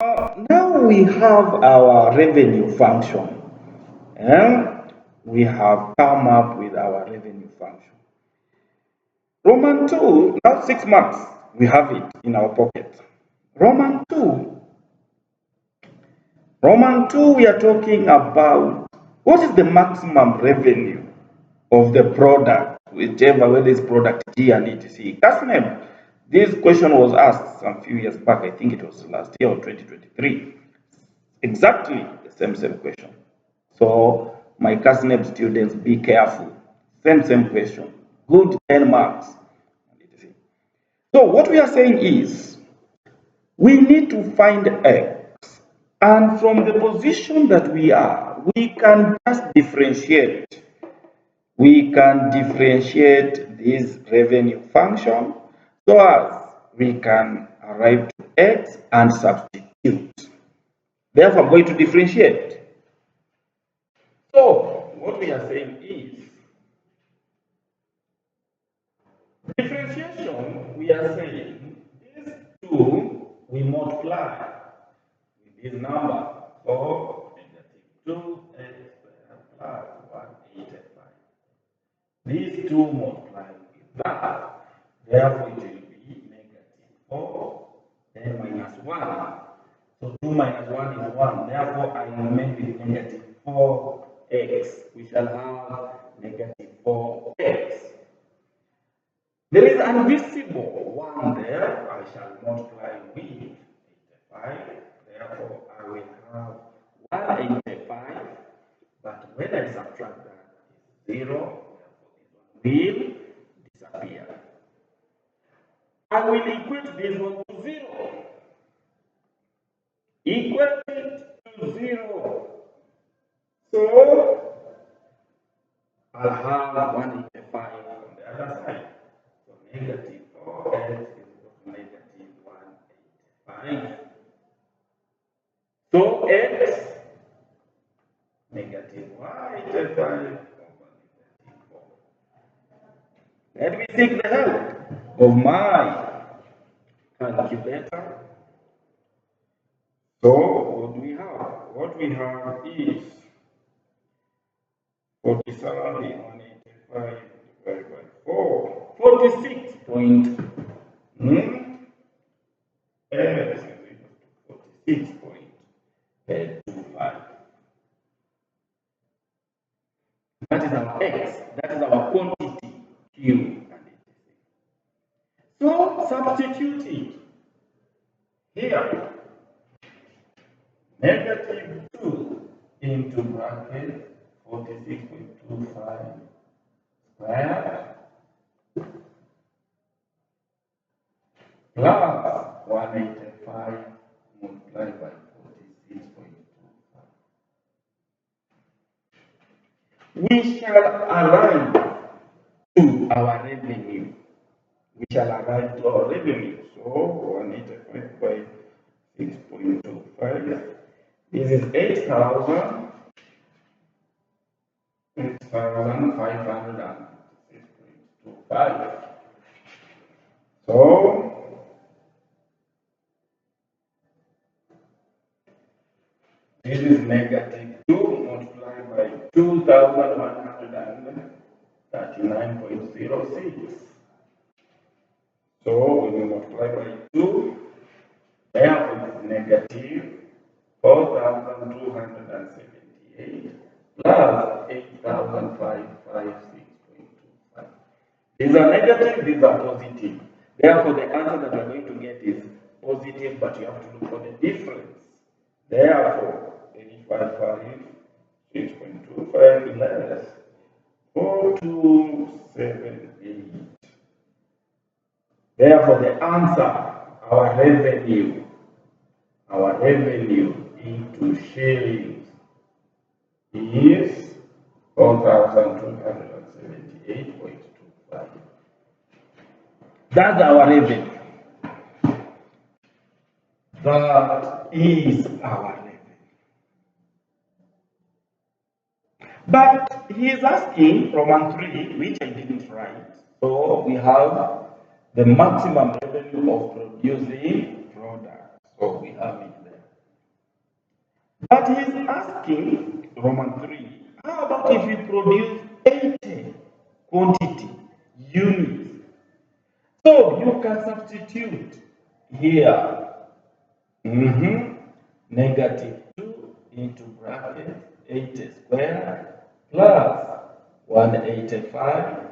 Now we have our revenue function. We have come up with our revenue function. Roman 2, now 6 months, we have it in our pocket. Roman 2, we are talking about what is the maximum revenue of the product, whichever, whether it's product G and etc. That's name. This question was asked some few years back. I think it was last year or 2023. Exactly the same question. So my CASNEB students, be careful. Same question. Good 10 marks. So what we are saying is we need to find X. And from the position that we are, we can just differentiate. We can differentiate this revenue function so as we can arrive to X and substitute. Therefore, I'm going to differentiate. So, what we are saying is, differentiation, we are saying, these two, we multiply with this number. So, negative 2x plus 185. These two multiply with that. Therefore, it will be negative 4, then minus 1. So 2 minus 1 is 1. Therefore, I remain with negative 4x. We shall have negative 4x. There is an invisible 1 there. I shall multiply with 85. Therefore, I will have 185. But when I subtract that, it's 0. Therefore, this one will disappear. I will equate this one to 0. Equate it to 0. So I'll have 185 on the other side. So negative 4x is equal to negative 185. So x negative 185 over negative 4. Let me take the help of my calculator. So what do we have? What we have is 47,185 divided by 4. 46 point. X is equal to 46.25. That is our X. That is our quantity Q and etc. So substitute it here. Negative 2 into bracket 46.25 squared plus 185 multiplied by 46.25. We shall arrive to our revenue. So 185 by 6.25. This is 8,506.25. So this is negative 2 multiplied by 2,139.06. So we will multiply by 2. Therefore, it is negative 4,278 plus 8,556.25. These are negative, these are positive. Therefore, the answer that we are going to get is positive, but you have to look for the difference. Therefore, 855.6.25 less 4278. Therefore, the answer, our revenue into shillings is 4,278.25. That's our revenue. That is our revenue. But he is asking Roman 3, which I didn't write. So we have the maximum revenue of producing products. So we have it there. But he's asking, Roman 3, how about if we produce 80 quantity units? So you can substitute here negative 2 into bracket 80 squared plus 185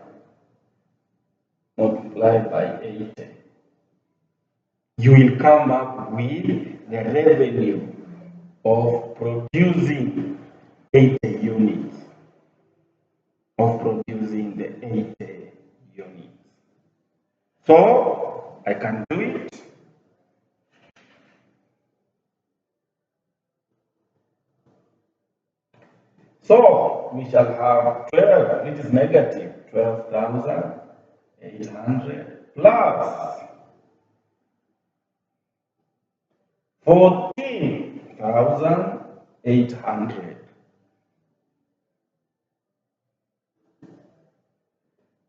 multiplied by 80. You will come up with the revenue of producing 80 units. Of producing the 80 units. So I can do it. So we shall have 12, which is negative 12,800 plus 14,800,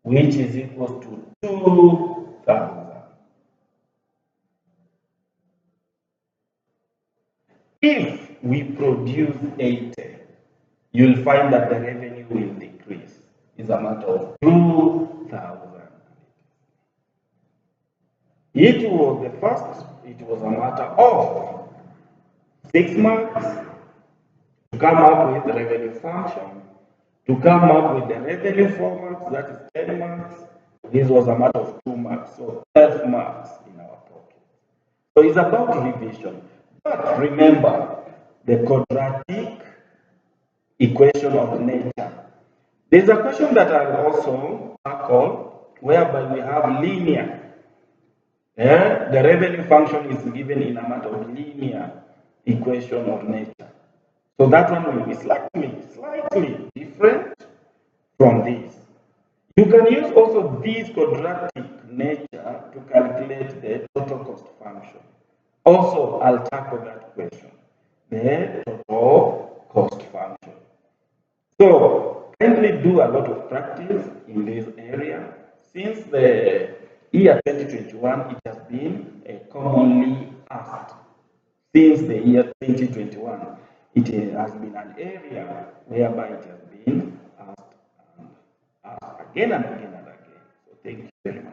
which is equal to 2,000. If we produce 80, you'll find that the revenue will decrease. It's a matter of 2,000. It was a matter of 6 months to come up with the revenue function, to come up with the revenue format, that is 10 marks. This was a matter of 2 marks, so 12 marks in our pocket. So it's about revision. But remember the quadratic equation of nature. There's a question that I'll also tackle whereby we have linear. The revenue function is given in a matter of linear equation of nature. So that one will be slightly different from this. You can use also this quadratic nature to calculate the total cost function. Also, I'll tackle that question, the total cost function. So, kindly do a lot of practice in this area. Since the year 2021, it has been commonly asked. Since the year 2021, it has been an area whereby it has been asked again and again and again. So, thank you very much.